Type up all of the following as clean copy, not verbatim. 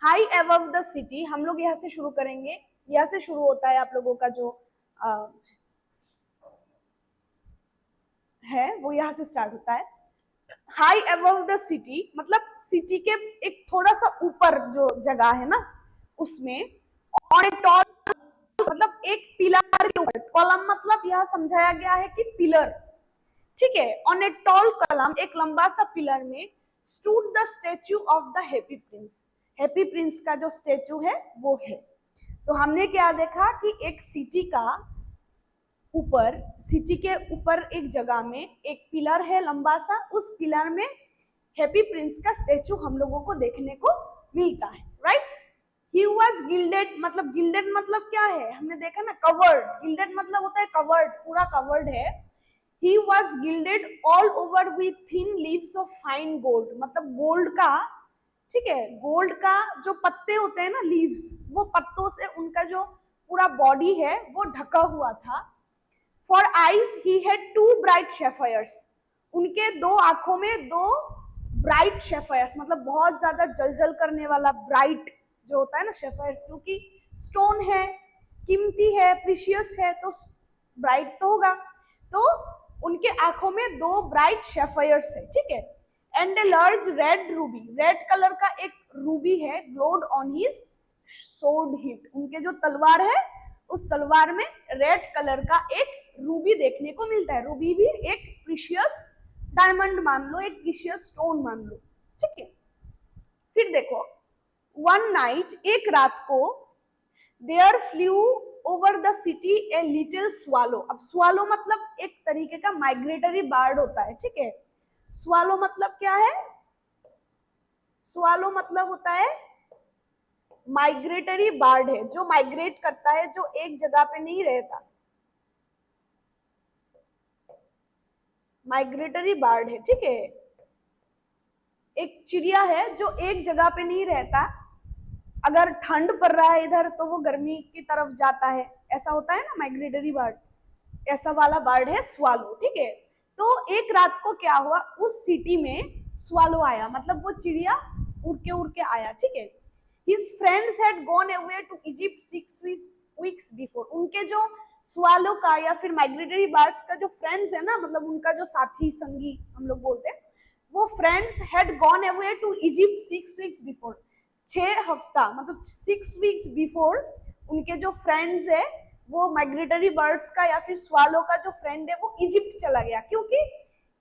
High above the city, हम लोग यहाँ से शुरू करेंगे, यहाँ से शुरू होता है आप लोगों का जो है वो यहाँ से स्टार्ट होता है। हाई अबव द सिटी मतलब सिटी के एक थोड़ा सा ऊपर जो जगह है ना उसमें, ऑन ए टॉल मतलब एक पिलर के ऊपर, कॉलम मतलब यह समझाया गया है कि पिलर, ठीक है। ऑन ए टॉल कॉलम, एक लंबा सा पिलर में, stood the statue of the happy Prince, happy prince का जो स्टेच्यू है वो है। तो हमने क्या देखा कि एक सिटी का ऊपर, सिटी के ऊपर एक जगह में एक पिलर है लंबा सा, उस पिलर में हैप्पी प्रिंस का स्टेच्यू हम लोगों को देखने को मिलता है, राइट। ही वॉज गिल्डेड, मतलब गिल्डेड मतलब क्या है, हमने देखा ना कवर्ड, गिल्डेड मतलब होता है कवर्ड, पूरा कवर्ड है। He was gilded all over with thin leaves of fine gold, मतलब गोल्ड का, ठीक है, गोल्ड का जो पत्ते होते हैं ना लीव्स, वो पत्तों से उनका जो पूरा बॉडी है वो ढका हुआ था। For eyes he had two bright sapphires, उनके दो आंखों में दो ब्राइट शेफायर्स, मतलब बहुत ज्यादा जल करने वाला ब्राइट जो होता है ना शेफायर्स, क्योंकि स्टोन है, कीमती है, प्रीशियस है, तो ब्राइट तो होगा। तो उनके आंखों में दो ब्राइट शेफायर्स है, ठीक है। And a large red Ruby, red colour का एक रूबी है, glowed on his sword hit, उनके जो तलवार है उस तलवार में रेड कलर का एक रूबी देखने को मिलता है। रूबी भी एक प्रीशियस डायमंड मान लो, एक प्रीशियस स्टोन मान लो, ठीक है। फिर देखो, वन नाइट, एक रात को, there flew over the city a little swallow, अब स्वालो मतलब एक तरीके का माइग्रेटरी बर्ड होता है, ठीक है। स्वालो मतलब क्या है, स्वालो मतलब होता है माइग्रेटरी बर्ड है, जो माइग्रेट करता है, जो एक जगह पे नहीं रहता, माइग्रेटरी बर्ड है, ठीक है। एक चिड़िया है जो एक जगह पे नहीं रहता, अगर ठंड पड़ रहा है इधर तो वो गर्मी की तरफ जाता है, ऐसा होता है ना माइग्रेटरी बर्ड, ऐसा वाला बर्ड है स्वालो, ठीक है। तो एक रात को क्या हुआ, उस सिटी में स्वालो आया, मतलब वो चिड़िया उड़ के आया, ठीक है। His friends had gone away to Egypt 6 weeks before, उनके जो स्वालो का या फिर माइग्रेटरी बर्ड्स का जो फ्रेंड्स है ना, मतलब उनका जो साथी संगी हम लोग बोलते हैं, वो friends had gone away to Egypt 6 weeks before, 6 हफ्ता मतलब 6 weeks बिफोर, उनके जो फ्रेंड्स है वो माइग्रेटरी बर्ड्स का या फिर स्वालो का जो फ्रेंड है वो इजिप्ट चला गया, क्योंकि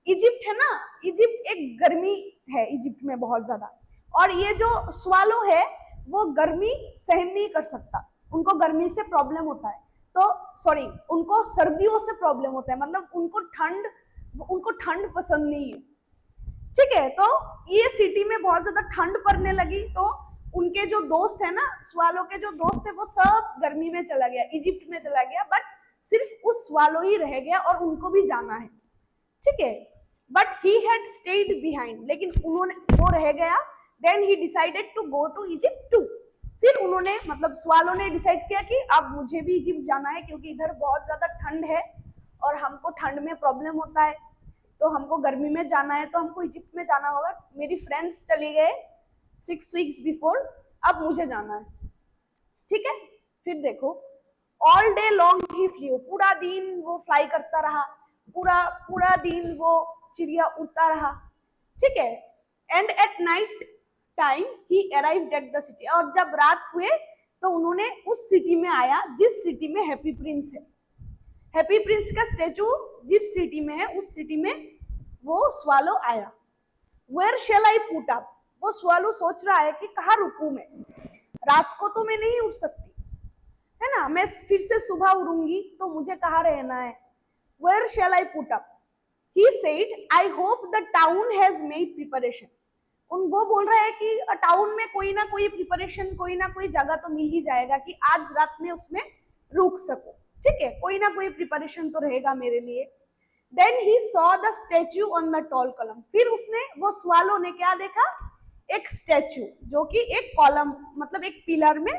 इजिप्ट है ना, इजिप्ट एक गर्मी है इजिप्ट में बहुत ज्यादा, और ये जो स्वालो है वो गर्मी सहन नहीं कर सकता, उनको गर्मी से प्रॉब्लम होता है, तो सॉरी उनको सर्दियों से प्रॉब्लम होता है, मतलब उनको ठंड पसंद नहीं है, ठीक है। तो ये सिटी में बहुत ज्यादा ठंड पड़ने लगी, तो उनके जो दोस्त है ना, स्वालो के जो दोस्त है वो सब गर्मी में चला गया, इजिप्ट में चला गया, बट सिर्फ उस स्वालो ही रह गया और उनको भी जाना है, ठीक है। But he had stayed behind, लेकिन उन्होंने, वो रह गया। Then he decided to go to Egypt too, फिर उन्होंने, मतलब स्वालो ने डिसाइड किया कि अब मुझे भी इजिप्ट जाना है, क्योंकि इधर बहुत ज्यादा ठंड है और हमको ठंड में प्रॉब्लम होता है, तो हमको गर्मी में जाना है, तो हमको इजिप्ट में जाना होगा। मेरी फ्रेंड्स चले गए 6 weeks बिफोर, अब मुझे जाना है, ठीक है। फिर देखो, ऑल डे लॉन्ग ही फ्लू, पूरा दिन वो फ्लाई करता रहा, पूरा पूरा दिन वो चिड़िया उड़ता रहा, ठीक है। And at night time he arrived at the city, और जब रात हुए तो उन्होंने उस सिटी में आया जिस सिटी में हैप्पी प्रिंस है, हैप्पी प्रिंस का स्टेचू जिस सिटी में है उस सिटी में वो स्वालो आया। Where shall I put up, वो स्वालो सोच रहा है कि कहाँ रुकूं मैं, रात को तो मैं नहीं उड़ सकती है ना, मैं फिर से सुबह उड़ूंगी तो मुझे कहाँ रहना है। Where shall I put up, he said I hope the town has made preparation, वो बोल रहा है कि टाउन में कोई ना कोई प्रिपरेशन, कोई ना कोई जगह तो मिल ही जाएगा कि आज रात में उसमें रुक सकूं, ठीक है, कोई ना कोई प्रिपरेशन तो रहेगा मेरे लिए। Then he saw the statue on the tall column, फिर उसने, वो स्वालो ने क्या देखा, एक स्टैच्यू जो कि एक कॉलम मतलब एक पिलर में,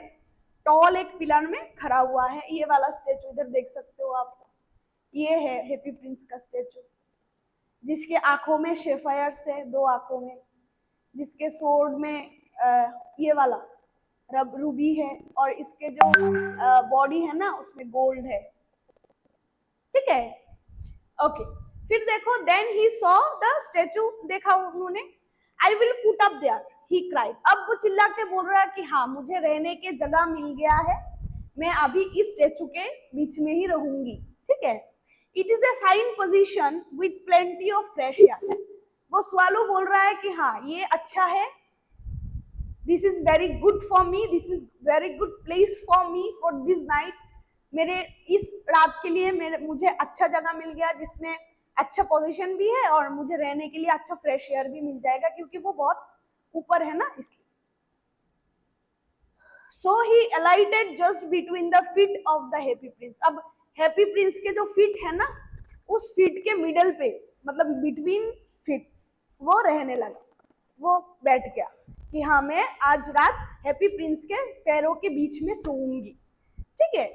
टॉल एक पिलर में खड़ा हुआ है, ये वाला स्टैच्यू इधर देख सकते हो आप, ये है हैप्पी प्रिंस का स्टैच्यू, जिसके आंखों में शेफायर्स है, दो आंखों में, जिसके सोर्ड में ये वाला रूबी है, और इसके जो बॉडी है ना उसमें गोल्ड है, ठीक है। ओके, फिर देखो, then he saw the statue, देखा उन्होंने, I will put up there, he cried, अब वो चिल्ला के बोल रहा है कि हाँ मुझे रहने के जगह मिल गया है, मैं अभी इस स्टेचू के बीच में ही रहूंगी, ठीक है। It is a fine position with plenty of fresh air, वो स्वालो बोल रहा है कि हाँ ये अच्छा है, this is very good for me, this is very good place for me for this night, मेरे इस रात के लिए मुझे अच्छा जगह मिल गया जिसमें अच्छा पोजीशन भी है और मुझे रहने के लिए अच्छा फ्रेश एयर भी मिल जाएगा, क्योंकि वो बहुत ऊपर है ना इसलिए। So he alighted just between the feet of the happy Prince, अब हैप्पी प्रिंस के जो फीट है ना उस फीट के मिडल पे, मतलब बिटवीन फीट, वो रहने लगा, वो बैठ गया कि हाँ मैं आज रात हैप्पी प्रिंस के पैरों के बीच में सोऊंगी, ठीक है।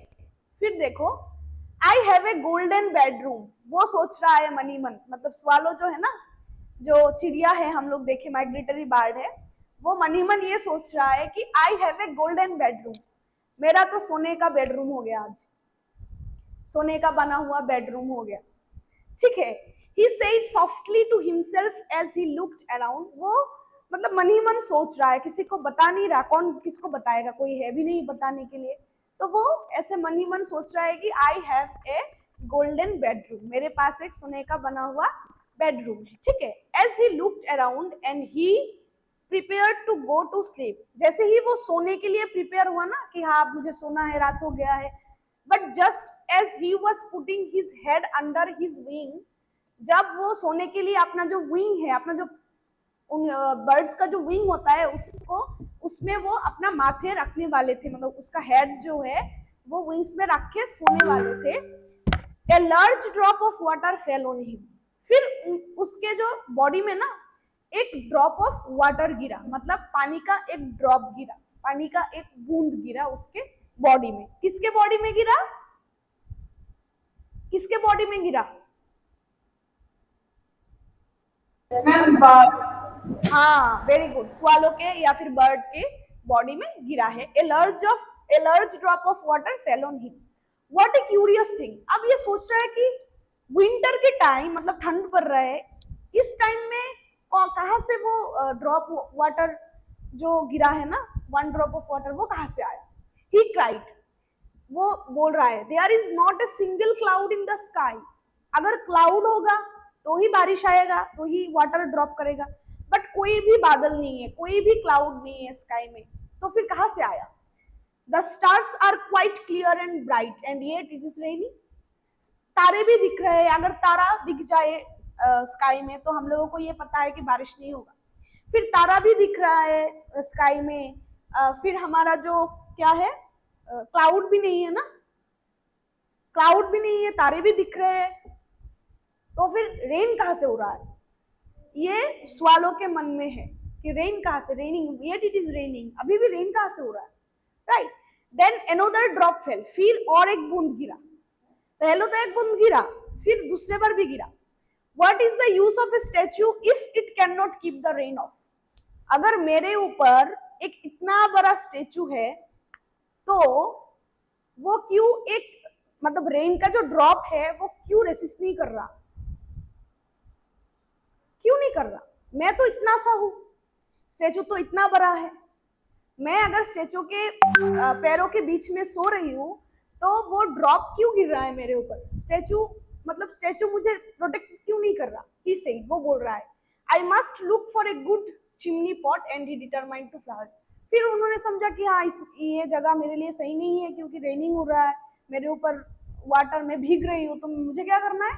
फिर देखो, I have a golden bedroom, वो सोच रहा है मनी मन, मतलब स्वालो जो है ना, जो चिड़िया है हम लोग देखे माइग्रेटरी बर्ड है, वो मनी मन ये सोच रहा है कि I have a golden bedroom, मेरा तो सोने का बेडरूम हो गया, आज सोने का बना हुआ बेडरूम हो गया, ठीक है। He said softly to himself as he looked around, वो मतलब मन ही मन सोच रहा है, किसी को बता नहीं रहा, कौन किसको बताएगा, कोई है भी नहीं बताने के लिए, तो वो ऐसे मन ही मन सोच रहा है कि I have a golden bedroom, मेरे पास एक सोने का बना हुआ बेडरूम है, ठीक है। As he looked around and he prepare to go to sleep, जैसे ही वो सोने के लिए प्रिपेयर हुआ ना कि हाँ अब मुझे सोना है, रात हो गया है, but just as he was putting his head under his wing, जब वो सोने के लिए अपना जो विंग है, अपना जो उन बर्ड्स का जो विंग होता है उसको, उसमें वो अपना माथे रखने वाले थे, मतलब उसका हेड जो है वो विंग्स में रख के सोने वाले थे, a large drop of water fell on him, फिर उसके जो बॉडी में ना एक ड्रॉप ऑफ वाटर गिरा, मतलब पानी का एक ड्रॉप गिरा, पानी का एक बूंद गिरा उसके बॉडी में, किसके बॉडी में गिरा, किसके बॉडी में गिरा, हाँ वेरी गुड, स्वालो के या फिर बर्ड के बॉडी में गिरा है, a large drop of water fell on him, what A curious thing, अब ये सोच रहा है कि विंटर के टाइम, मतलब ठंड पड़ रहा है, इस टाइम में कहां से वो ड्रॉप वाटर जो गिरा है ना, वन ड्रॉप ऑफ वाटर, वो कहां से आया, ही क्राइड, वो बोल रहा है, there is not a single cloud in the sky, अगर क्लाउड होगा तो ही बारिश आएगा, तो ही वाटर ड्रॉप करेगा, बट कोई भी बादल नहीं है, कोई भी क्लाउड नहीं है स्काई में, तो फिर कहां से आया, the stars are quite clear and bright and yet it is raining, तारे भी दिख रहे हैं, अगर तारा दिख जाए स्काई में तो हम लोगों को ये पता है कि बारिश नहीं होगा, फिर तारा भी दिख रहा है स्काई में, फिर हमारा जो क्या है, क्लाउड भी नहीं है ना, क्लाउड भी नहीं है, तारे भी दिख रहे हैं, तो फिर रेन कहां से हो रहा है, ये स्वालो के मन में है कि रेन कहां से, raining, yet it is raining, अभी भी रेन कहां से हो रहा है, right. Then another drop fell, फिर और एक बूंद गिरा, पहले तो एक बूंद गिरा, फिर दूसरे बार भी गिरा, what is the use of A statue if it can not keep the rain of, अगर मेरे ऊपर एक इतना बड़ा स्टैच्यू है तो वो क्यों एक, मतलब रेन का जो ड्रॉप है वो क्यों रेसिस्ट नहीं कर रहा, क्यों नहीं कर रहा, मैं तो इतना सा हूं, स्टैचू तो इतना बड़ा है, मैं अगर स्टैचू के पैरों के बीच में सो रही हूँ तो वो ड्रॉप क्यों गिर रहा है मेरे ऊपर, स्टैचू, मतलब स्टैचू मुझे प्रोटेक्ट क्यों नहीं कर रहा, ही सेड, वो बोल रहा है, I must look for a good chimney pot and he determined to flower, फिर उन्होंने समझा कि हाँ ये जगह मेरे लिए सही नहीं है, क्योंकि रेनिंग हो रहा है, मेरे ऊपर वाटर में भीग रही हूँ, तो मुझे क्या करना है,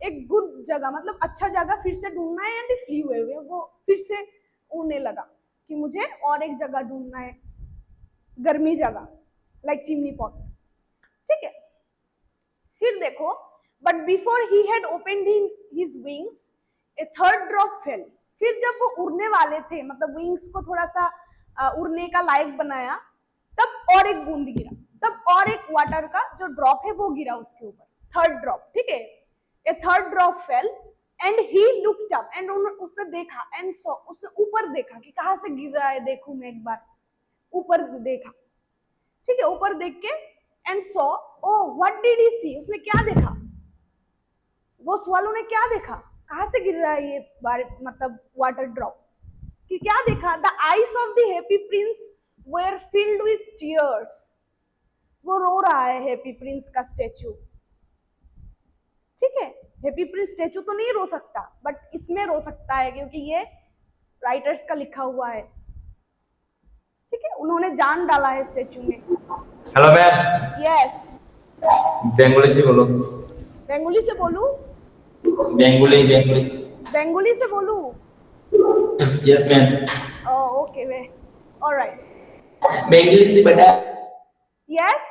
एक गुड जगह, मतलब अच्छा जगह फिर से ढूंढना है, एंड फ्ली हुए वो फिर से उड़ने लगा कि मुझे और एक जगह ढूंढना है, गर्मी जगह, लाइक चिमनी पॉट, ठीक है। फिर देखो, but before he had opened his wings A third drop fell, फिर जब वो उड़ने वाले थे, मतलब विंग्स को थोड़ा सा उड़ने का लायक बनाया, तब और एक बूंद गिरा, तब और एक वाटर का जो ड्रॉप है वो गिरा उसके ऊपर, थर्ड ड्रॉप, ठीक है, a third drop fell and he looked up, and उसने देखा, एंड सो, उसने ऊपर देखा कि कहां से गिर रहा है, देखूं मैं एक बार, ऊपर देखा, ठीक है, ऊपर देख के and saw, oh what did he see, उसने क्या देखा, वो स्वालो ने क्या देखा, कहां से गिर रहा है ये मतलब वाटर ड्रॉप, कि क्या देखा, the eyes of the happy prince were filled with tears, वो रो रहा है हैप्पी प्रिंस का स्टेचू, ठीक है, हैप्पी प्रिंस स्टेचू तो नहीं रो सकता बट इसमें रो सकता है क्योंकि ये राइटर्स का लिखा हुआ है, ठीक है, उन्होंने जान डाला है स्टेचू में। Hello ma'am. यस, बेंगोली से बोलो। बेंगोली से बोलूं? Bengali Bengali. बेंगोली से बोलूं? Yes ma'am. ओके वे, ऑलराइट। बेंगोली से बेटा। यस,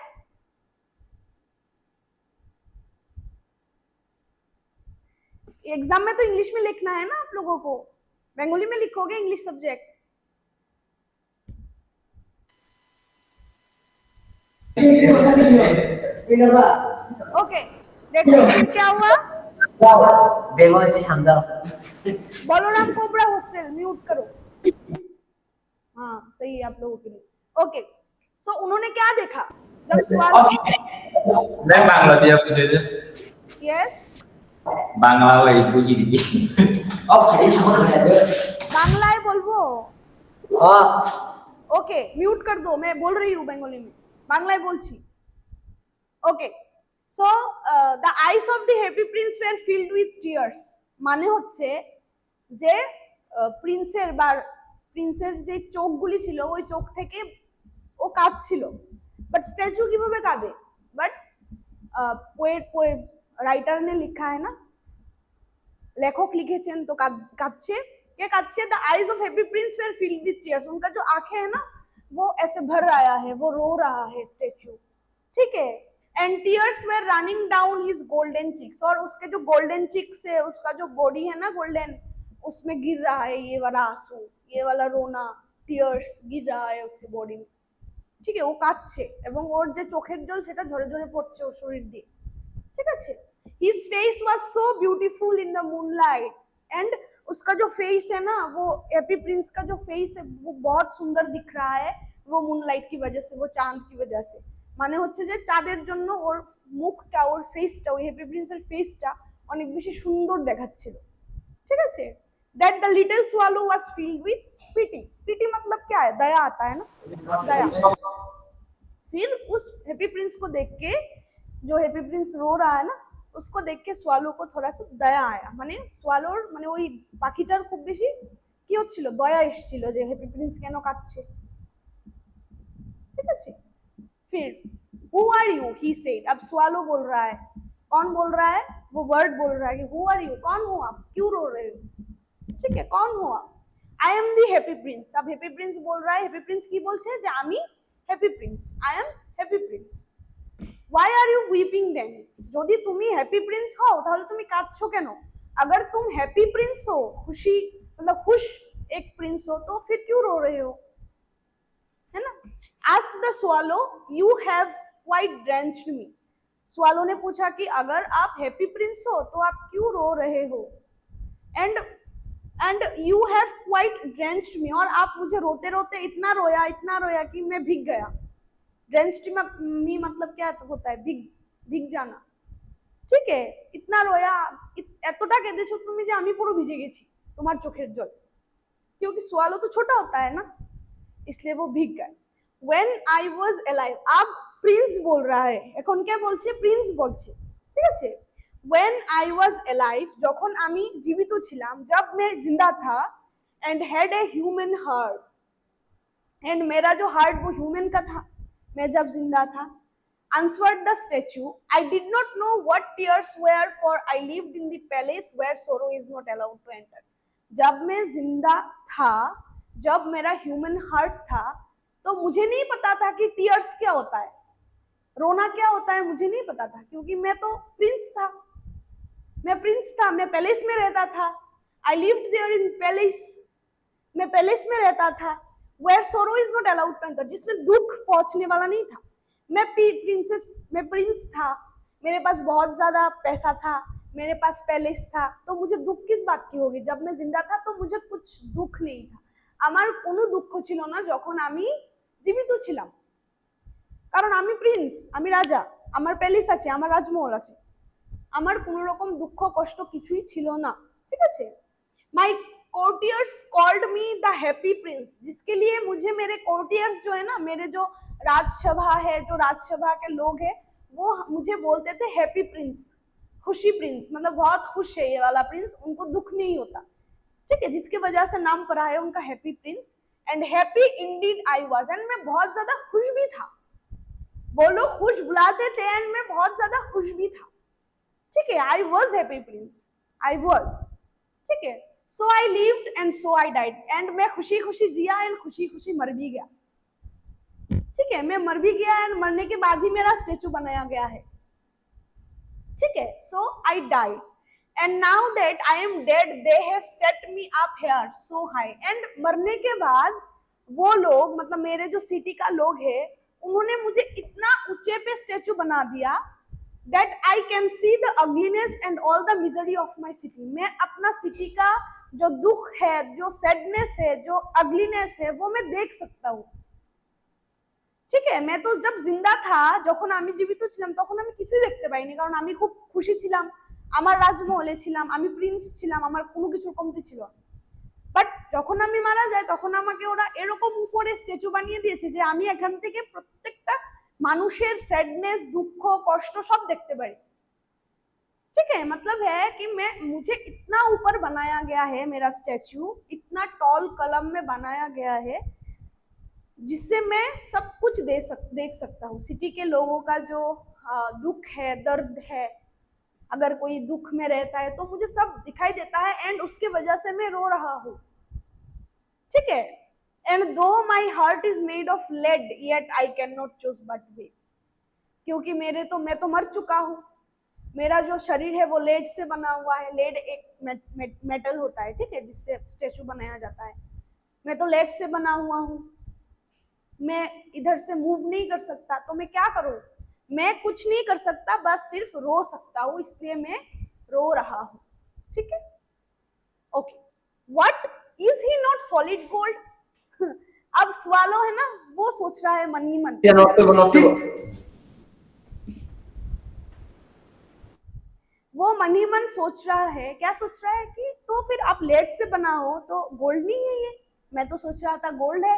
एग्जाम में तो इंग्लिश में लिखना है ना आप लोगों को, बेंगोली में लिखोगे इंग्लिश सब्जेक्ट। ओके, देखो फिर क्या हुआ, बेंगोली से समझाओ। बलराम कोबरा हॉस्टल म्यूट करो। हाँ सही है आप लोगों के लिए। ओके, सो उन्होंने क्या देखा जब सवाल, मैं बांग्ला दिया पूछे थे। यस, बांग्ला वही पूछी थी। अब खड़े छामा खड़े हैं। बांग्लाয় বলবো? हाँ। ओके म्यूट कर दो, मैं बोल रही हूँ बेंगोली में, बांग्लाয় বলছি। Okay, so the eyes of the happy prince were filled with tears, মানে হচ্ছে যে প্রিন্সের যে চোখগুলি ছিল ওই চোখ থেকে ও কাঁদছিল, বাট স্ট্যাচু কিভাবে কাঁদে, বাট রাইটার ने लिखा है ना, लेखक लिखेছেন तो কাঁদছে, কে কাঁদছে, the eyes of happy prince were filled with tears, उनका जो आंखें है ना वो ऐसे भर आया है, वो रो रहा है स्टैचू, ठीक है, and tears were running down his golden cheeks, और उसके जो गोल्डन चिक्स है, उसका जो बॉडी है ना गोल्डन, उसमें गिर रहा है ये वाला आंसू, ये वाला रोना, टीयर्स गिर रहा है उसके बॉडी में, ठीक है, ও কাঁদছে এবং ওর যে চোখের জল সেটা ঝরে ঝরে পড়ছে ওর শরীর দিয়ে, ঠিক আছে, his face was so beautiful in the moonlight, and उसका जो फेस है ना, वो हैप्पी प्रिंस का जो फेस है वो बहुत सुंदर दिख रहा है, वो मूनलाइट की वजह से, वो चांद की वजह से, মানে হচ্ছে যে চাঁদের জন্য ওর মুখটা, ওর ফেসটা, ওই হ্যাপি প্রিন্সের ফেসটা অনেক বেশি সুন্দর দেখাচ্ছিল, ঠিক আছে, that the little swallow was filled with pity, pity मतलब क्या है, दया आता है ना, दया, फिर उस हैप्पी प्रिंस को देख के, जो हैप्पी प्रिंस रो रहा है ना उसको देख के সোয়ালো को थोड़ा सा दया आया, মানে সোয়ালোর মানে ওই পাখিটার খুব বেশি কি হচ্ছিল, দয়া এসেছিল যে হ্যাপি প্রিন্স কেন কাঁদছে, ঠিক আছে, फिर who are you he said, अब स्वालो बोल रहा है, कौन बोल रहा है, वो वर्ड बोल रहा है कि हु आर यू, कौन हो आप, क्यों रो रहे हो, ठीक है, कौन हो आप, I am the happy Prince, अब हैप्पी प्रिंस बोल रहा है, हैप्पी प्रिंस की बोलছে যে আমি happy Prince, I am happy Prince, why are you weeping then, যদি তুমি হ্যাপি প্রিন্স হও তাহলে তুমি কাঁদছো কেন, अगर तुम हैप्पी प्रिंस हो, खुशी मतलब खुश एक प्रिंस हो, तो फिर क्यों रो रहे हो, है ना, asked the swallow, you have quite drenched me, swallow ने पूछा कि अगर आप हैप्पी प्रिंस हो तो आप क्यों रो रहे हो, and you have quite drenched me, और आप मुझे रोते रोते इतना रोया कि मैं भीग गया, ड्रेंच्ड मी मतलब क्या होता है, भीग जाना, ঠিক है, इतना रोया, এতটা কেঁদেছো তুমি যে আমি পুরো ভিজে গেছি তোমার চোখের জল, क्योंकि स्वालो तो छोटा होता है ना, इसलिए वो भीग गए, when I was alive, अब प्रिंस बोल रहा है, এখন কে বলছে, প্রিন্স বলছে, ঠিক আছে, when I was alive, যখন আমি জীবিত ছিলাম, जब मैं जिंदा था, and had a human heart, and मेरा जो हार्ट वो ह्यूमन का था, मैं जब जिंदा था, answered the statue, I did not know what tears were, for I lived in the palace where sorrow is not allowed to enter, जब मैं जिंदा था, जब मेरा ह्यूमन हार्ट था, तो मुझे नहीं पता था कि टीयर्स क्या होता है, रोना क्या होता है मुझे नहीं पता था, क्योंकि मैं तो प्रिंस था, मैं पैलेस में रहता था, I lived there in palace, मैं पैलेस में रहता था, where sorrow is not allowed to enter, जिसमें दुख पहुंचने वाला नहीं था, मैं प्रिंस था, मेरे पास बहुत ज्यादा पैसा था, मेरे पास पैलेस था, तो मुझे दुख किस बात की होगी, जब मैं जिंदा था तो मुझे कुछ दुख नहीं था, আমার কোনো দুঃখ ছিল না যখন আমি জীবিত ছিলাম, কারণ আমি প্রিন্স, আমি রাজা, আমার প্যালেস আছে, আমার রাজমহল আছে, আমার কোনো রকম দুঃখ কষ্ট কিছুই ছিল না, ঠিক আছে। My courtiers called me the happy Prince, जिसके लिए मुझे मेरे कोर्टियर्स जो है ना, मेरे जो राजसभा है, जो राजसभा के लोग हैं, वो मुझे बोलते थे हैप्पी प्रिंस, खुशी प्रिंस, मतलब बहुत खुश है ये वाला प्रिंस, उनको दुख नहीं होता, ठीक है, जिसकी वजह से नाम पड़ा है उनका happy Prince. And happy Indeed I was, and मैं बहुत ज्यादा खुश भी था, वो लोग खुश बुलाते थे एंड मैं बहुत ज्यादा खुश भी था, ठीक है। I was Happy Prince, I was, ठीक है। So I lived and so I died, and मैं खुशी खुशी जिया एंड खुशी खुशी मर भी गया, ठीक है, मैं मर भी गया एंड मरने के बाद ही मेरा स्टेचू बनाया गया है, ठीक है। So I died and now that I am dead they have set me up here so high, and मरने के बाद वो लोग, मतलब मेरे जो सिटी का लोग है, उन्होंने मुझे इतना ऊंचे पे स्टेचू बना दिया that I can see the ugliness and all the misery of my city, मैं अपना सिटी का जो दुख है, जो सैडनेस है, जो अगलीनेस है, वो मैं देख सकता हूँ, ঠিক है। मैं तो जब जिंदा था, যখন আমি জীবিত ছিলাম, তখন আমি কিছুই দেখতে পাইনি, কারণ আমি খুব খুশি ছিলাম, আমার রাজমহলে ছিলাম, আমি প্রিন্স ছিলাম, আমার কোনো কিছুর কমতি ছিল না। বাট যখন আমি মারা যাই, তখন আমাকে ওরা এরকম উপরে স্ট্যাচু বানিয়ে দিয়েছে যে আমি এখান থেকে প্রত্যেকটা মানুষের सैडनेस, दुख, कष्ट सब देखते पारी, ठीक है। मतलब है कि मैं, मुझे इतना ऊपर बनाया गया है, मेरा स्टैचू इतना टॉल कलम में बनाया गया है, जिससे मैं सब कुछ देख सकता हूँ। सिटी के लोगों का जो दुख है, दर्द है, अगर कोई दुख में रहता है तो मुझे सब दिखाई देता है, एंड उसके वजह से मैं रो रहा हूँ, ठीक है। And though my heart is made of lead yet I can not choose but weep, क्योंकि मैं तो मर चुका हूँ, मेरा जो शरीर है वो लेड से बना हुआ है, लेड एक मेटल होता है, ठीक है, जिससे स्टेचू बनाया जाता है, मैं तो लेड से बना हुआ हूँ, मैं इधर से मूव नहीं कर सकता, तो मैं क्या करूँ, मैं कुछ नहीं कर सकता, बस सिर्फ रो सकता हूँ, इसलिए मैं रो रहा हूँ, ठीक है। Okay, what is he not solid gold, अब स्वालो है ना, वो सोच रहा है मन ही मन, वो मन ही मन सोच रहा है, क्या सोच रहा है कि तो फिर आप लेड से बना हो तो गोल्ड नहीं है ये, मैं तो सोच रहा था गोल्ड है,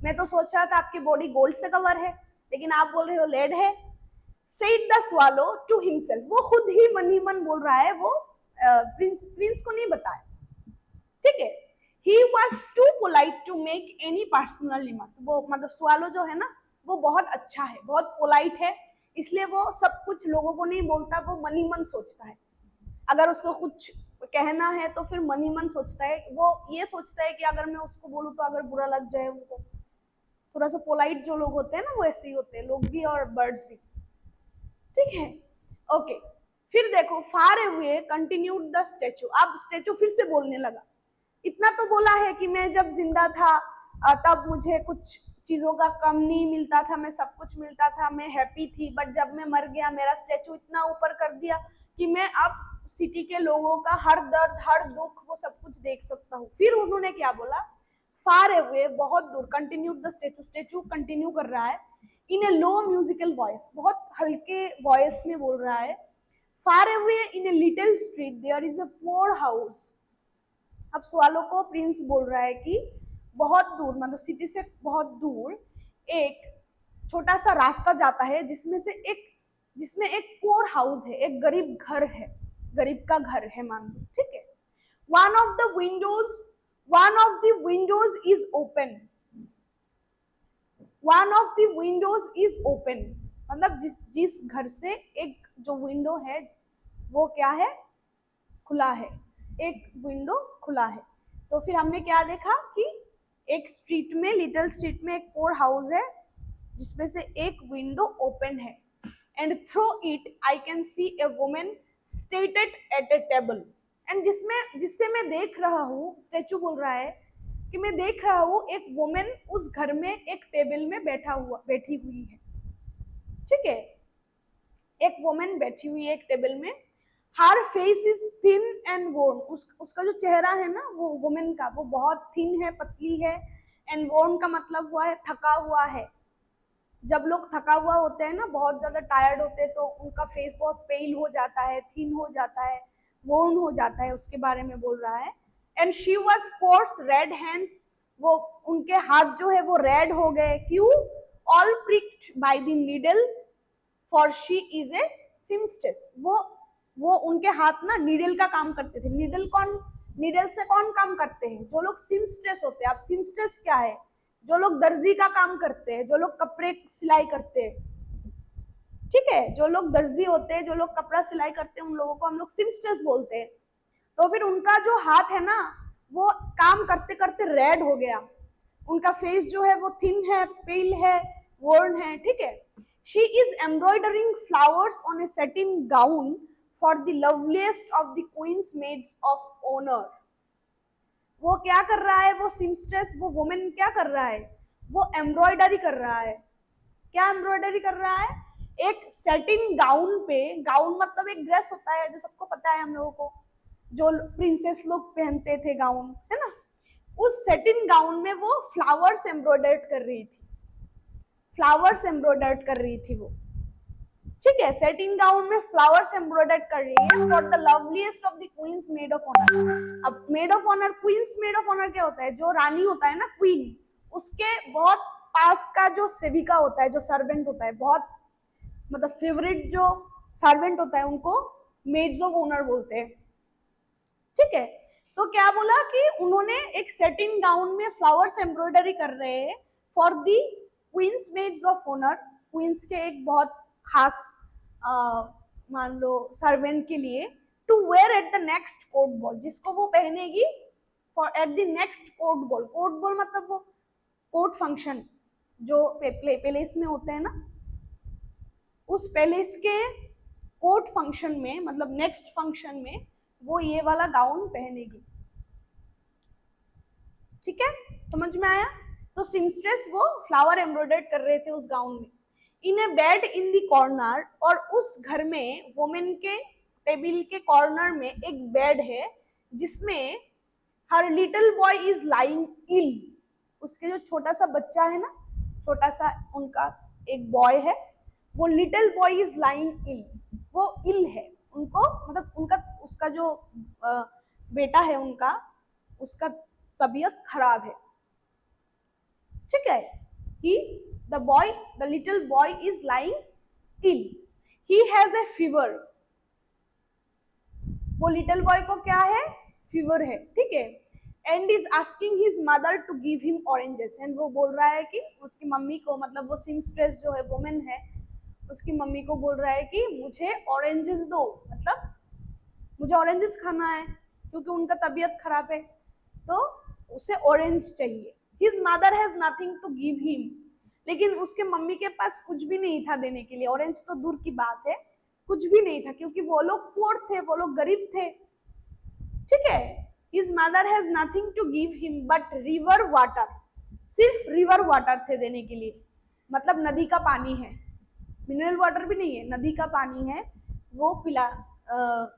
मैं तो सोच रहा था आपकी बॉडी गोल्ड से कवर है, लेकिन आप बोल रहे हो लेड है। Said the swallow to himself, वो खुद ही मन बोल रहा है, वो प्रिंस को नहीं बताया, ठीक है। He was too polite to make any personal remarks, वो मतलब स्वालो जो है ना, वो बहुत अच्छा है, बहुत पोलाइट है, इसलिए वो सब कुछ लोगों को नहीं बोलता, वो मन ही मन सोचता है, अगर उसको कुछ कहना है तो फिर मन ही मन सोचता है, वो ये सोचता है कि अगर मैं उसको बोलूँ तो अगर बुरा लग जाए उनको, थोड़ा सा पोलाइट जो लोग होते हैं ना, वो ऐसे ही होते हैं, लोग भी और बर्ड्स भी, ठीक है। ओके, फिर देखो, far away continued the statue, अब स्टैचू फिर से बोलने लगा, इतना तो बोला है कि मैं जब जिंदा था तब मुझे कुछ चीजों का कम नहीं मिलता था, मैं सब कुछ मिलता था, मैं हैप्पी थी, बट जब मैं मर गया, मेरा स्टैचू इतना ऊपर कर दिया कि मैं अब सिटी के लोगों का हर दर्द, हर दुख, वो सब कुछ देख सकता हूँ। फिर उन्होंने क्या बोला, फार अवे, बहुत दूर, continued the statue, statue continue कर रहा है इन ए लो म्यूजिकल वॉइस, बहुत हल्के वॉइस में बोल रहा है, far away in a little street there is a poor house. अब स्वालो को प्रिंस बोल रहा है कि बहुत दूर, मतलब सिटी से बहुत दूर एक छोटा सा रास्ता जाता है, जिसमें एक पुअर हाउस है, एक गरीब घर है, गरीब का घर है मान लो, ठीक है। One of the Windows is open, one of the Windows is open, मतलब जिस घर से एक जो विंडो है वो क्या है, खुला है, एक विंडो खुला है। तो फिर हमने क्या देखा कि एक स्ट्रीट में, लिटिल स्ट्रीट में एक पोर हाउस है, जिसमें से एक विंडो ओपन है, and through it I can see a woman stated at a table, एंड जिससे मैं देख रहा हूँ, स्टैचू बोल रहा है कि मैं देख रहा हूँ एक वुमेन उस घर में एक टेबल में बैठी हुई है, ठीक है, एक वुमेन बैठी हुई है एक टेबल में, her face is thin and worn, उसका जो चेहरा है ना, वो वुमेन का, वो बहुत थिन है, पतली है, एंड वोर्न का मतलब हुआ है थका हुआ है, जब लोग थका हुआ होते हैं ना, बहुत ज्यादा टायर्ड होते हैं, तो उनका फेस बहुत पेल हो जाता है, थिन हो जाता है, वोर्न हो जाता है, उसके बारे में बोल रहा है। And she was course red hands, वो उनके हाथ जो है वो रेड हो गए, क्यों? All pricked by the needle, for she is a seamstress. वो उनके हाथ ना नीडल का काम करते थे। नीडल से कौन काम करते हैं? जो लोग सिम्स्टेस होते हैं। अब सिम्स्टेस क्या है? जो लोग दर्जी का काम करते हैं, जो लोग कपड़े सिलाई करते हैं, ठीक है, जो लोग दर्जी होते हैं, जो लोग कपड़ा सिलाई करते हैं, उन लोगों को हम लोग सिम्स्टेस बोलते हैं। तो फिर उनका जो हाथ है ना, वो काम करते करते रेड हो गया, उनका फेस जो है वो थिन है, पेल है, वर्न है, ठीक है। She is embroidering flowers on a satin gown for the loveliest of the queen's maids of honour. वो क्या कर रहा है? वो सिम्स्ट्रेस, वो वुमेन क्या कर रहा है? वो एम्ब्रॉयडरी कर रहा है। क्या एम्ब्रॉयडरी कर रहा है? एक सेटिन गाउन पे, गाउन मतलब एक ड्रेस होता है जो सबको पता है हम लोगों को, जो प्रिंसेस लोग पहनते थे गाउन, है ना। उस सेटिन गाउन में वो फ्लावर्स एम्ब्रॉयडर्ड कर रही थी, फ्लावर्स एम्ब्रॉयडर्ड कर रही थी वो, ठीक है। सेटिन गाउन में फ्लावर्स एम्ब्रॉयडर्ड कर रही है for the loveliest of the queen's maid of honour. अब maid of honour, queen's maid of honour क्या होता है? जो रानी होता है ना, क्वीन, उसके बहुत पास का जो सेविका होता है, जो सर्वेंट होता है, बहुत मतलब फेवरेट जो सर्वेंट होता है, उनको मेड्स ऑफ ऑनर बोलते हैं, ठीक है। तो क्या बोला कि उन्होंने एक सेटिन गाउन में फ्लावर्स एम्ब्रॉयडरी कर रहे हैं for the queen's maids of honour, queen's के एक बहुत खास मान लो सर्वेंट के लिए, to wear at the next court ball, जिसको वो पहनेगी for at the next court ball. Court ball मतलब वो कोर्ट फंक्शन जो पैलेस में होते हैं ना, उस पैलेस के कोर्ट फंक्शन में, मतलब नेक्स्ट फंक्शन में वो ये वाला गाउन पहनेगी, ठीक है, समझ में आया। तो सिम्स्ट्रेस वो फ्लावर एम्ब्रॉयडर्ड कर रहे थे उस गाउन में। इन ए बेड इन द कॉर्नर, और उस घर में वुमेन के टेबल के कॉर्नर में एक बेड है जिसमें हर little boy is lying ill, उसके जो छोटा सा बच्चा है ना, छोटा सा उनका एक बॉय है, वो लिटिल बॉय इज लाइंग इल, वो इल है, उनको मतलब उनका उसका जो बेटा है उनका, उसका तबीयत खराब है, ठीक है। He the little boy is lying ill, he has a fever, वो लिटिल बॉय को क्या है? फीवर है, ठीक है। And is asking his mother to give him oranges, and वो बोल रहा है कि उसकी मम्मी को, मतलब वो सिम्स्ट्रेस जो है वुमेन है, उसकी मम्मी को बोल रहा है कि मुझे ऑरेंजेस दो, मतलब मुझे ऑरेंजेस खाना है क्योंकि उनका तबीयत खराब है, तो उसे ऑरेंज चाहिए। His mother has nothing to give him, लेकिन उसके मम्मी के पास कुछ भी नहीं था देने के लिए, ऑरेंज तो दूर की बात है, कुछ भी नहीं था, क्योंकि वो लोग पुअर थे, वो लोग गरीब थे, ठीक है। His mother has nothing to give him but river water, सिर्फ रिवर वाटर थे देने के लिए, मतलब नदी का पानी है, मिनरल वाटर भी नहीं है, नदी का पानी है, वो पिला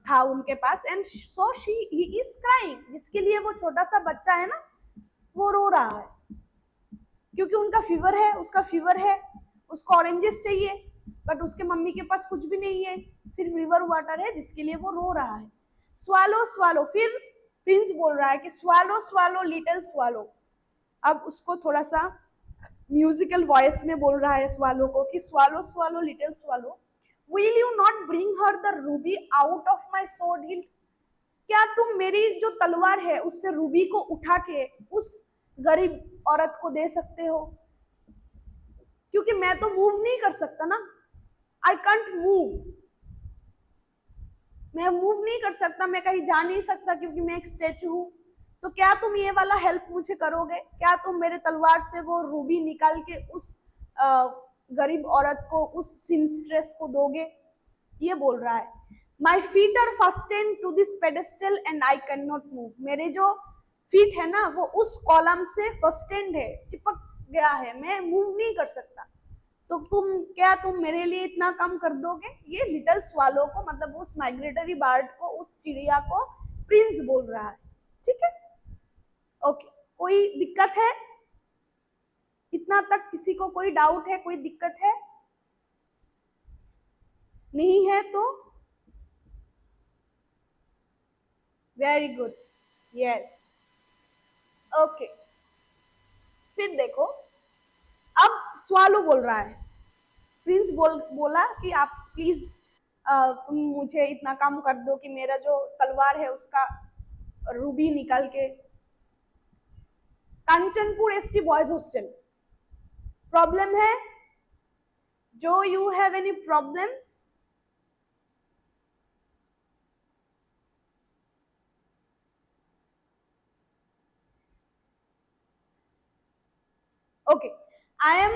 था उनके पास। And so he is crying, जिसके लिए वो छोटा सा बच्चा है ना, वो रो रहा है, क्योंकि उनका फीवर है, उसका फीवर है, उसको ऑरेंजेस चाहिए, बट उसके मम्मी के पास कुछ भी नहीं है, सिर्फ रिवर वाटर है, जिसके लिए वो रो रहा है। स्वालो स्वालो, फिर प्रिंस बोल रहा है कि स्वालो स्वालो लिटिल स्वालो, अब उसको थोड़ा सा म्यूजिकल वॉइस में बोल रहा है स्वालो को कि swallow swallow little swallow, will you not bring her the Ruby out of my sword hilt, क्या तुम मेरी जो तलवार है उससे रूबी को उठा के उस गरीब औरत को दे सकते हो, क्योंकि मैं तो मूव नहीं कर सकता ना, आई कांट मूव, मैं मूव नहीं कर सकता, मैं कहीं जा नहीं सकता क्योंकि मैं एक स्टैचू हूं, तो क्या तुम ये वाला हेल्प मुझे करोगे? क्या तुम मेरे तलवार से वो रूबी निकाल के उस गरीब औरत को, उस सिम्स्ट्रेस को दोगे? ये बोल रहा है। My feet are fasten to this pedestal and I can not move, मेरे जो फीट है ना वो उस कॉलम से फस्टेंड है, चिपक गया है, मैं मूव नहीं कर सकता, तो तुम मेरे लिए इतना काम कर दोगे? ये लिटिल स्वालो को, मतलब उस माइग्रेटरी बर्ड को, उस चिड़िया को प्रिंस बोल रहा है, ठीक है। ओके, कोई दिक्कत है? इतना तक किसी को कोई डाउट है, कोई दिक्कत है? नहीं है तो वेरी गुड, यस, ओके। फिर देखो, अब स्वालो बोल रहा है, प्रिंस बोला कि आप प्लीज तुम मुझे इतना काम कर दो कि मेरा जो तलवार है उसका रूबी निकाल के। Kanchanpur ST boys hostel, problem है? जो you have any problem? Okay, I am,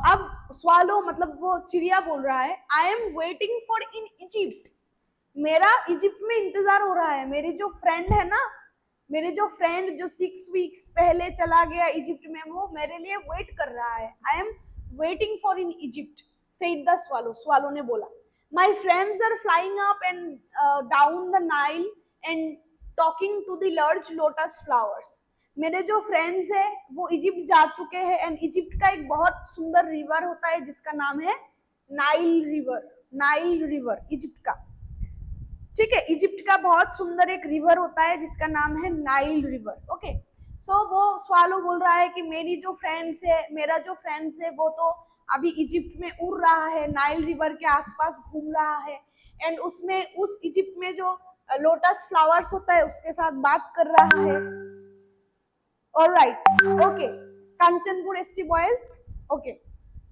अब स्वालो मतलब वो चिड़िया बोल रहा है, I am waiting for in Egypt, मेरा इजिप्ट में इंतजार हो रहा है। मेरी जो फ्रेंड है ना, मेरे जो फ्रेंड जो 6 वीक्स पहले चला गया इजिप्ट में, वो मेरे लिए वेट कर रहा है। I am waiting for in Egypt, said the swallow, swallow ने बोला। My friends are flying up and down the Nile and talking to the large lotus flowers, मेरे जो फ्रेंड्स है वो इजिप्ट जा चुके हैं एंड इजिप्ट का एक बहुत सुंदर रिवर होता है जिसका नाम है Nile river, Nile river Egypt का, ठीक है। इजिप्ट का बहुत सुंदर एक रिवर होता है जिसका नाम है नाइल रिवर, ओके। सो वो स्वालो बोल रहा है कि मेरी जो फ्रेंड्स है, मेरा जो फ्रेंड्स है वो तो अभी इजिप्ट में उड़ रहा है, नाइल रिवर के आसपास घूम रहा है एंड उसमें उस इजिप्ट में जो लोटस फ्लावर्स होता है उसके साथ बात कर रहा है। Alright, okay, Kanchanpur ST boys, okay,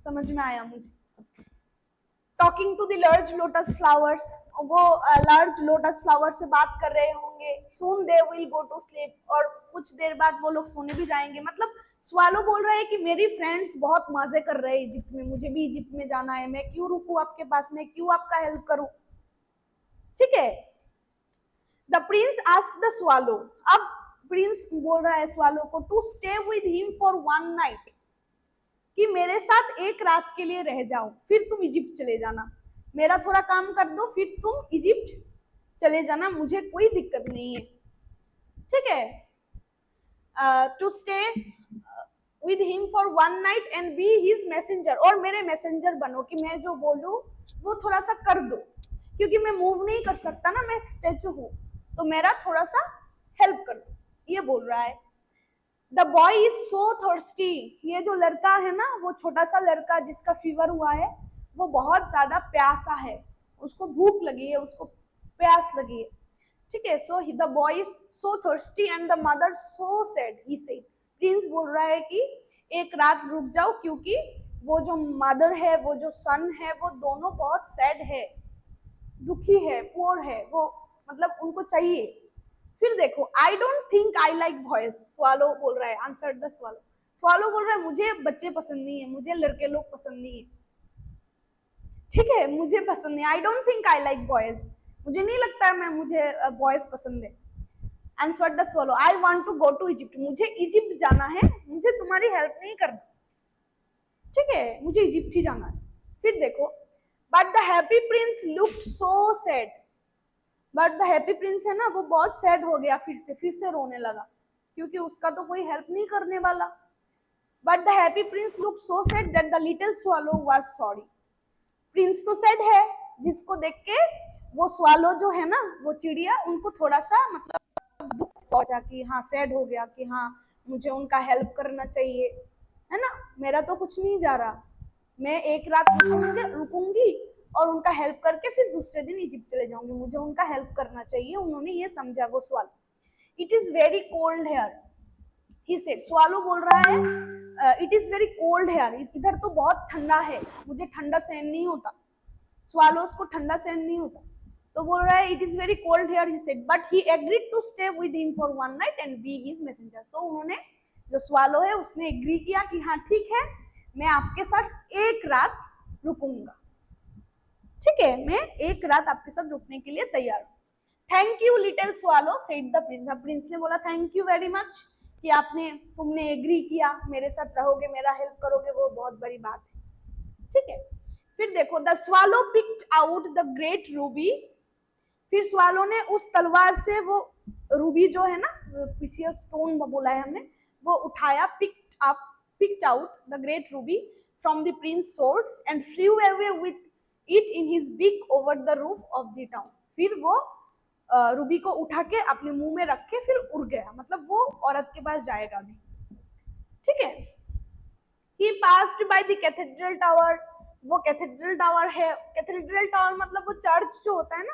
समझ में आया मुझे। Talking to the large lotus flowers, वो लार्ज लोटस फ्लावर से बात कर रहे होंगे। Soon they will go to sleep, और कुछ देर बाद वो लोग सोने भी जाएंगे। मतलब स्वालो बोल रहे हैं कि मेरी फ्रेंड्स बहुत मजे कर रहे हैं इजिप्ट में, मुझे भी इजिप्ट में जाना है, मैं क्यों रुकूं आपके पास, मैं क्यों आपका हेल्प करूं, ठीक है। The prince asked the swallow, अब प्रिंस बोल रहा है स्वालो को to stay with him for 1 night, कि मेरे साथ एक रात के लिए रह जाओ, फिर तुम इजिप्ट चले जाना, मेरा थोड़ा काम कर दो, फिर तुम इजिप्ट चले जाना, मुझे कोई दिक्कत नहीं है, ठीक है। To stay with him for 1 night and be his messenger, और मेरे मैसेंजर बनो, कि मैं जो बोलूं वो थोड़ा सा कर दो, क्योंकि मैं मूव नहीं कर सकता ना, मैं एक स्टेचू हूं, तो मेरा थोड़ा सा हेल्प कर दो, ये बोल रहा है। The boy is so thirsty, ये जो लड़का है ना, वो छोटा सा लड़का जिसका फीवर हुआ है, वो बहुत ज्यादा प्यासा है, उसको भूख लगी है, उसको प्यास लगी है, ठीक है। So the boy is so thirsty and the mother so sad, he said, Prince बोल रहा है कि एक रात रुक जाओ, क्योंकि वो जो मदर है, वो जो सन है, वो दोनों बहुत सैड है, दुखी है, पोर है, वो मतलब उनको चाहिए। फिर देखो, आई don't think I like boys, swallow बोल रहा है, आंसर द स्वालो, स्वालो बोल रहा है मुझे बच्चे पसंद नहीं है, मुझे लड़के लोग पसंद नहीं है, ठीक है, मुझे पसंद नहीं, I don't think I like boys, मुझे नहीं लगता है मैं मुझे बॉयज पसंद है। Answer the swallow, I want to go to Egypt, मुझे इजिप्ट जाना है, मुझे तुम्हारी हेल्प नहीं करना, ठीक है, मुझे इजिप्ट ही जाना है। फिर देखो, but the happy Prince looked so sad, but the happy prince है ना, वो बहुत सैड हो गया, फिर से रोने लगा, क्योंकि उसका तो कोई हेल्प नहीं करने वाला। But the happy Prince look so sad that the little swallow was sorry, Prince तो सैड है, जिसको देख के वो स्वालो जो है ना, वो चिड़िया, उनको थोड़ा सा मतलब दुख पहुंचा कि हाँ सैड हो गया, कि हाँ मुझे उनका हेल्प करना चाहिए, है ना, मेरा तो कुछ नहीं जा रहा, मैं एक रात रुकूंगी और उनका हेल्प करके फिर दूसरे दिन इजिप्ट चले जाऊंगी, मुझे उनका हेल्प करना चाहिए, उन्होंने ये समझा वो swallow. It is very cold here, he said, swallow बोल रहा है it is very cold here, इधर तो बहुत ठंडा है, मुझे ठंडा सहन नहीं होता, स्वालोस को ठंडा सहन नहीं होता, तो बोल रहा है it is very cold here, he said, but he agreed to stay with him for 1 night and be his messenger, so उन्होंने, जो स्वालो है उसने एग्री किया कि हाँ ठीक है, मैं आपके साथ एक रात रुकूंगा, ठीक है, मैं एक रात आपके साथ रुकने के लिए तैयार हूँ। Thank you little swallow, said the Prince, Prince ने बोला थैंक यू वेरी मच कि तुमने एग्री किया, मेरे साथ रहोगे, मेरा हेल्प करोगे, वो बहुत बड़ी बात है, ठीक है। फिर देखो, the swallow picked out the great Ruby, फिर स्वालो ने उस तलवार से वो रूबी जो है ना, प्रीशियस स्टोन बोला है हमने, वो उठाया, picked up, picked out the great ruby from the prince's sword and flew away with it in his beak over the roof of the town. फिर वो रूबी को उठा के अपने मुंह में रख के फिर उड़ गया, मतलब वो औरत के पास जाएगा भी, ठीक है। He passed by the cathedral tower, वो कैथेड्रल टावर है, कैथेड्रल टावर मतलब वो चर्च जो होता है ना,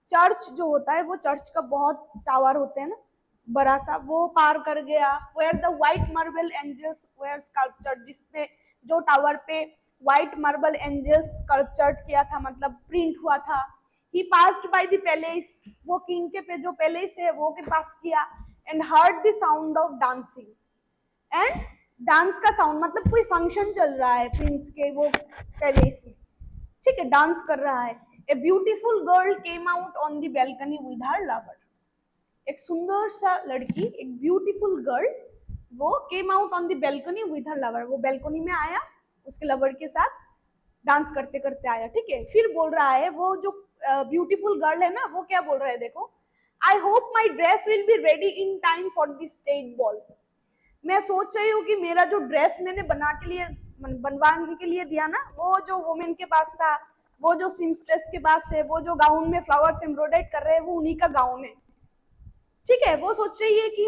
चर्च जो होता है वो चर्च का बहुत टावर होते हैं ना बड़ा सा, वो पार कर गया। Where the white marble angels were sculptured, जिसने जो टावर पे व्हाइट मार्बल एंजल्स स्कल्पचर्ड किया था, मतलब प्रिंट हुआ था। ही पास्ड बाय द पैलेस, वो किंग के पे जो पैलेस है वो के पास किया। And heard the sound of dancing, and dance का साउंड मतलब कोई फंक्शन चल रहा है प्रिंस के वो पैलेस में, ठीक है, डांस कर रहा है। A beautiful girl came out on the balcony with her lover, एक सुंदर सा लड़की, एक ब्यूटीफुल गर्ल, वो came out on the balcony with her lover, वो बैल्कनी में आया उसके लवर के साथ डांस करते करते आया, ठीक है। फिर बोल रहा है वो जो ब्यूटीफुल गर्ल है ना, वो क्या बोल रहा है देखो, आई hope my dress will be ready in time for the state ball, मैं सोच रही हूँ कि मेरा जो ड्रेस मैंने बनवाने के लिए दिया ना, वो जो वुमेन के पास था, वो जो सिम्स्ट्रेस के पास है, वो जो गाउन में फ्लावर्स एम्ब्रॉयडर्ड कर रहे हैं, वो उन्हीं का गाउन है, ठीक है। वो सोच रही है कि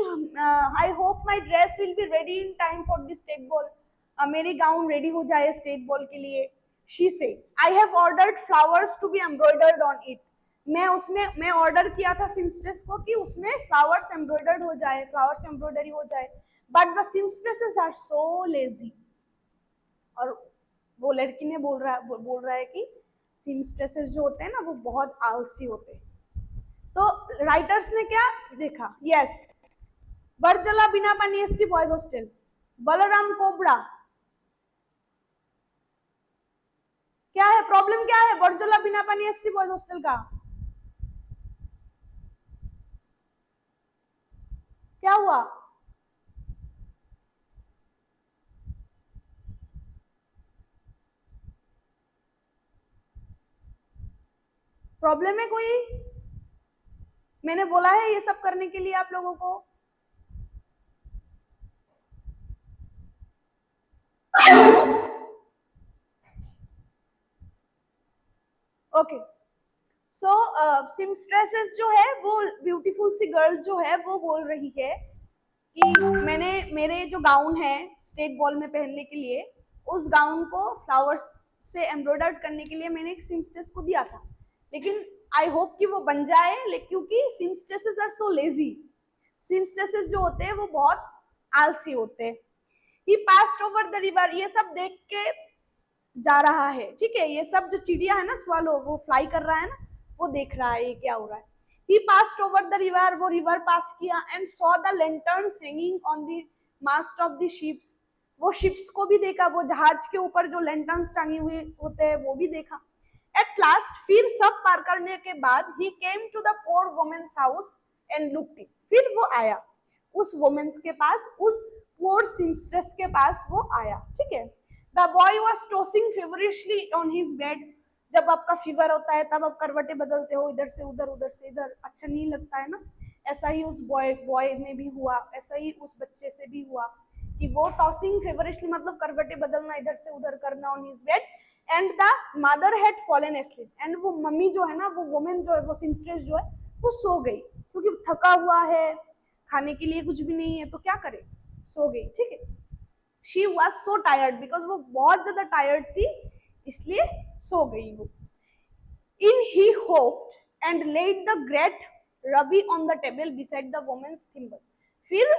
I hope my dress will be ready in time for the state ball, मेरी गाउन रेडी हो जाए स्टेट बॉल के लिए। She said I have ordered flowers to be embroidered on it, मैं ऑर्डर किया था सिम्स्ट्रेस को कि उसमें फ्लावर्स एम्ब्रॉयडर्ड हो जाए, फ्लावर्स एम्ब्रॉयडरी हो जाए, but the seamstresses are so lazy, और वो लड़की ने बोल रहा है कि सिम्स्ट्रेसेस जो होते हैं ना वो बहुत आलसी होते हैं। तो राइटर्स ने क्या देखा, यस, बरजला बिना पानी एसटी बॉयज हॉस्टल, बलराम कोबड़ा, क्या है प्रॉब्लम, क्या है बरजला बिना पानी एसटी बॉयज हॉस्टल का, क्या हुआ? प्रॉब्लम है कोई? मैंने बोला है ये सब करने के लिए आप लोगों को। ओके, सो सिम्स्ट्रेसेस जो है वो ब्यूटीफुल सी गर्ल जो है वो बोल रही है कि मैंने मेरे जो गाउन है स्टेट बॉल में पहनने के लिए, उस गाउन को फ्लावर्स से एम्ब्रॉयडर्ड करने के लिए मैंने एक सिम्स्ट्रेस को दिया था, लेकिन आई होप कि वो बन जाए, क्योंकि सिम्स्ट्रेसेस आर सो लेजी, सिम्स्ट्रेसेस जो होते हैं वो बहुत आलसी होते हैं। ही पास्ड ओवर द रिवर, ये सब देख के जा रहा है, ठीक है, ये सब जो चिड़िया है ना स्वालो, वो फ्लाई कर रहा है ना, वो देख रहा है ये क्या हो रहा है। He passed over the river, वो रिवर पास किया, and saw the lanterns hanging on the mast of the ships, वो शिप्स को भी देखा, वो जहाज के ऊपर जो लैंटर्न्स टांगे हुए होते हैं वो भी देखा। At last, फिर सब पार करने के बाद he came to the poor woman's house and looked in, फिर वो आया उस वुमेन्स के पास, उस poor seamstress के पास वो आया, ठीक है। The boy was tossing feverishly on his bed, जब आपका फीवर होता है तब आप करवटें बदलते हो, इधर से उधर उधर से इधर, अच्छा नहीं लगता है ना, ऐसा ही उस बॉय में भी हुआ, ऐसा ही उस बच्चे से भी हुआ कि वो टॉसिंग फेवरिशली मतलब करवटें बदलना, इधर से उधर करना on his bed, and the mother had fallen asleep, and वो मम्मी जो है ना, वो वुमेन जो है, वो सिम्स्ट्रेस जो है, वो सो गई, क्योंकि थका हुआ है, खाने के लिए कुछ भी नहीं है तो क्या करे, सो गई, ठीक है। She was so tired, because वो बहुत ज्यादा टायर्ड थी, इसलिए सो गई वो। In he hopped and laid the great ruby on the table beside the women's thimble, फिर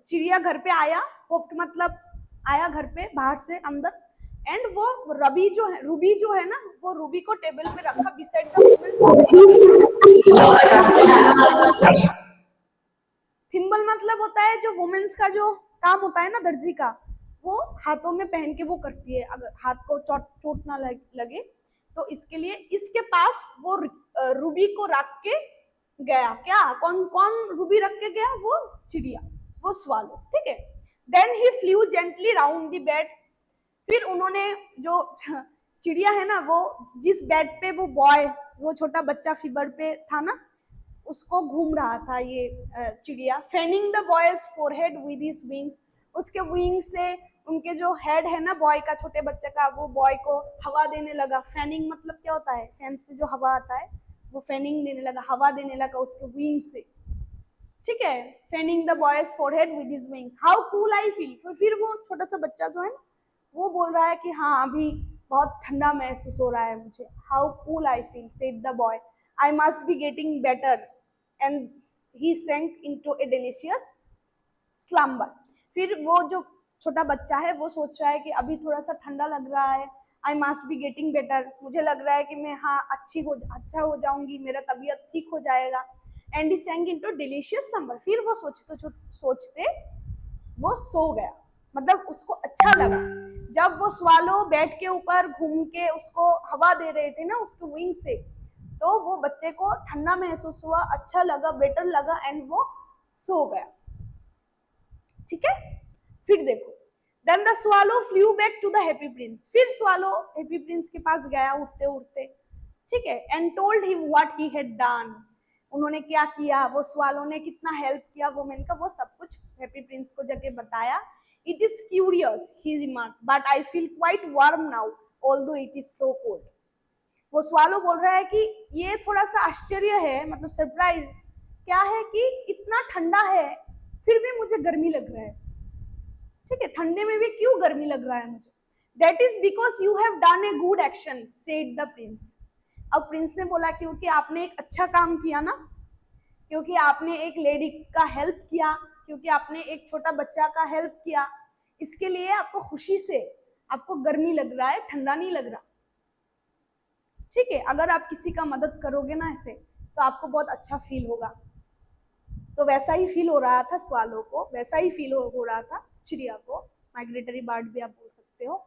चिड़िया घर पे आया, होप्ड मतलब आया घर पे बाहर से अंदर, एंड वो रबी जो है, रूबी जो है ना, वो रूबी को टेबल पे रखा बिसाइड द वुमेन्स। थिम्बल मतलब होता है जो वुमेन्स का जो काम होता है ना दर्जी का, वो हाथों में पहन के वो करती है, अगर हाथ को चोट ना लगे तो इसके लिए इसके पास वो रूबी को रख के गया, क्या कौन कौन रूबी रख के गया, वो चिड़िया, वो स्वालो, ठीक है। Then he flew gently round the bed, फिर उन्होंने जो चिड़िया है ना, वो जिस बेड पे वो बॉय, वो छोटा बच्चा फीवर पे था ना, उसको घूम रहा था ये चिड़िया। Fanning the boys forehead with his wings, उसके विंग से उनके जो हेड है ना बॉय का, छोटे बच्चे का, वो बॉय को हवा देने लगा। फैनिंग मतलब क्या होता है, फैन से जो हवा आता है वो फैनिंग देने लगा, हवा देने लगा उसके विंग से, ठीक है। Fanning the boys forehead with his wings, how cool I feel. फिर वो छोटा सा बच्चा जो है ना वो बोल रहा है कि हाँ अभी बहुत ठंडा महसूस हो रहा है मुझे। How cool I feel said the boy, I must be getting better, and he sank into a delicious slumber। फिर वो जो छोटा बच्चा है वो सोच रहा है कि अभी थोड़ा सा ठंडा लग रहा है, I must be getting better, मुझे लग रहा है कि मैं हाँ अच्छा हो जाऊंगी, मेरा तबीयत ठीक हो जाएगा। And he sank into delicious slumber, फिर वो सोचते वो सो गया, मतलब उसको अच्छा लगा। जब वो स्वालो बेड के ऊपर घूम के उसको हवा दे रहे थे ना उसके विंग से, तो वो बच्चे को ठंडा महसूस हुआ, अच्छा लगा, बेटर लगा, एंड वो सो गया, ठीक है। फिर देखो, then the swallow flew back to the happy prince, फिर स्वालो हैप्पी प्रिंस के पास गया उड़ते उड़ते, ठीक है, and told him what he had done, उन्होंने क्या किया, वो स्वालो ने कितना हेल्प किया वुमेन का, वो सब कुछ हैप्पी प्रिंस को जाके बताया। It is curious he remark, but I feel quite warm now although it is so cold. वो स्वालो बोल रहा है कि ये थोड़ा सा आश्चर्य है, मतलब सरप्राइज क्या है कि इतना ठंडा है फिर भी मुझे गर्मी लग रहा है, ठीक है, ठंडे में भी क्यों गर्मी लग रहा है मुझे। That is because you have done a good action said the Prince. अब प्रिंस ने बोला क्योंकि आपने एक अच्छा काम किया ना, क्योंकि आपने एक लेडी का हेल्प किया, क्योंकि आपने एक छोटा बच्चा का हेल्प किया, इसके लिए आपको खुशी से आपको गर्मी लग रहा है, ठंडा नहीं लग रहा, ठीक है। अगर आप किसी का मदद करोगे ना ऐसे तो आपको बहुत अच्छा फील होगा। तो वैसा ही फील हो रहा था स्वालो को, वैसा ही फील हो रहा था चिड़िया को, माइग्रेटरी बर्ड भी आप बोल सकते हो।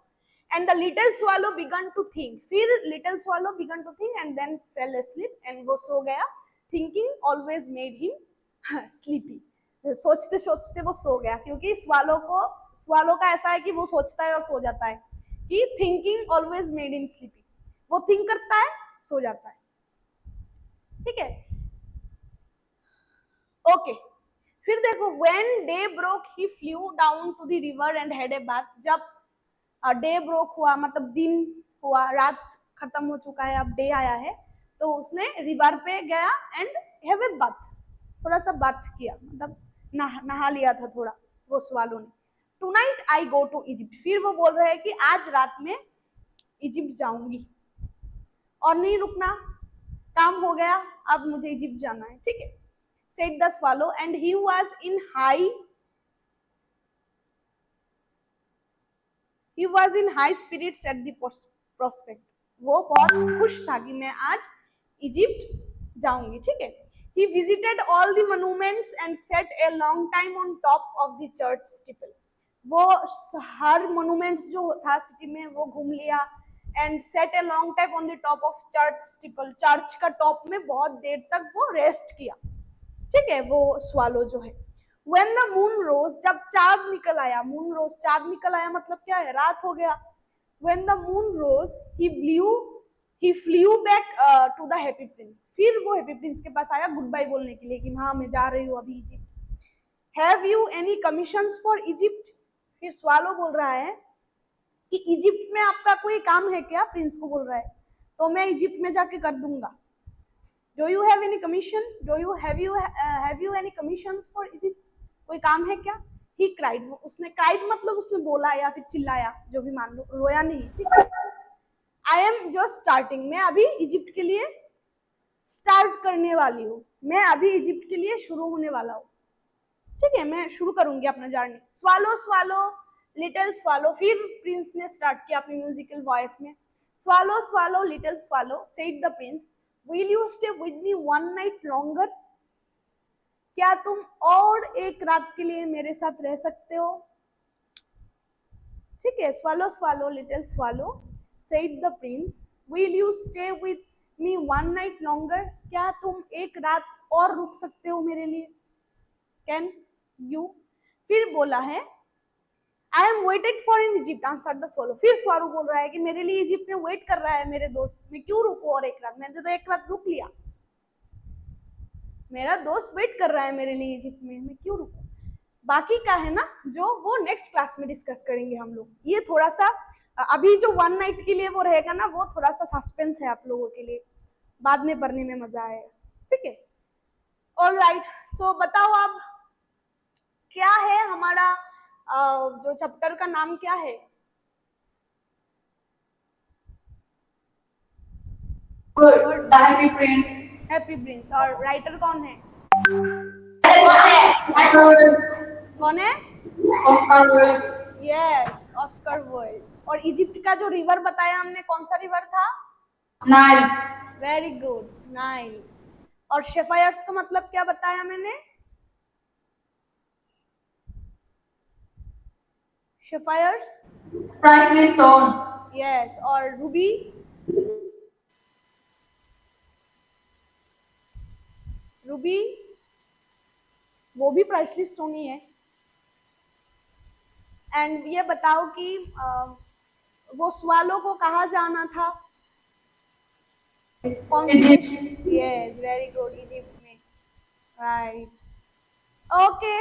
And the little swallow began to think, फिर little swallow began to think and then fell asleep, एंड वो सो गया। Thinking always made him sleepy, सोचते सोचते वो सो गया, क्योंकि स्वालो का ऐसा है कि वो सोचता है और सो जाता है, कि thinking always made him sleepy, वो थिंक करता है सो जाता है, ठीक है, ओके। फिर देखो, when day broke he flew down to the river and had a bath, जब डे ब्रोक हुआ मतलब दिन हुआ, रात खत्म हो चुका है, अब डे आया है, तो उसने रिवर पे गया एंड हैव ए बाथ, थोड़ा सा बाथ किया, मतलब नहा लिया था थोड़ा वो स्वालो ने। Tonight I go to Egypt, फिर वो बोल रहे हैं कि आज रात में इजिप्ट जाऊंगी, और नहीं रुकना, काम हो गया, अब मुझे इजिप्ट जाना है, ठीक है, said the swallow, and he was in high spirits at the prospect, वो बहुत खुश था कि मैं आज इजिप्ट जाऊंगी, ठीक है। He visited all the monuments and sat a long time on top of the church steeple, वो हर मोन्यूमेंट्स जो था सिटी में वो घूम लिया, and set a long time on the top of church steeple, church का टॉप में बहुत देर तक वो रेस्ट किया, ठीक है, वो स्वालो जो है। When the moon rose, जब चांद निकल आया, मून रोज चांद निकल आया मतलब क्या है, रात हो गया। When the moon rose, he flew back to the happy prince, फिर वो हैप्पी प्रिंस के पास आया गुड बाय बोलने के लिए कि हाँ मैं जा रही हूँ अभी Egypt. Have you any commissions for Egypt? फिर स्वालो बोल रहा है कि इजिप्ट में आपका कोई काम है क्या, प्रिंस को बोल रहा है, तो मैं इजिप्ट में जाके कर दूंगा। Do you have any commission? Have you any commissions for Egypt? कोई काम है क्या? He cried, उसने cried मतलब उसने बोला या फिर चिल्लाया, जो भी मान लो, रोया नहीं, ठीक है। I am just starting, मैं अभी इजिप्ट के लिए स्टार्ट करने वाली हूँ, मैं अभी इजिप्ट के लिए शुरू होने वाला हूँ, ठीक है, मैं शुरू करूंगी अपना journey. Swallow swallow little swallow, फिर प्रिंस ने स्टार्ट किया अपनी म्यूजिकल वॉइस में, swallow swallow little swallow, said the Prince, will you stay with me one night longer, क्या तुम और एक रात के लिए मेरे साथ रह सकते हो, ठीक है। Swallow swallow little swallow, said the Prince, will you stay with me one night longer, क्या तुम एक रात और रुक सकते हो मेरे लिए, कैन यू। फिर बोला है I M waited for in Egypt, answer the swallow, फिर स्वालो बोल रहा है कि मेरे लिए इजिप्ट में वेट कर रहा है मेरे दोस्त, मैं क्यों रुकूं और एक रात, मैंने तो एक रात रुक लिया, मेरा दोस्त वेट कर रहा है मेरे लिए इजिप्ट में, मैं क्यों रुकूं। बाकी का है ना जो वो नेक्स्ट क्लास में डिस्कस करेंगे हम लोग। ये थोड़ा सा अभी जो वन नाइट के लिए वो रहेगा ना, वो थोड़ा सा सस्पेंस है आप लोगों के लिए, बाद में पढ़ने में मजा आएगा, ठीक है। ऑल राइट, सो बताओ अब क्या है हमारा जो चैप्टर का नाम क्या है? Happy Prince. Happy Prince. और राइटर कौन है? कौन है? Oscar Wilde. Yes, Oscar Wilde. और इजिप्ट का जो रिवर बताया हमने, कौन सा रिवर था? नाइल। Very good, Nile. और शेफायर्स का मतलब क्या बताया मैंने? शेफायर्स, प्राइसलेस स्टोन। यस। और रूबी? रूबी वो भी प्राइसलेस स्टोन ही है। एंड ये बताओ कि वो स्वालो को कहाँ जाना था? Egypt. Yes, very good, Egypt में, राइट। ओके।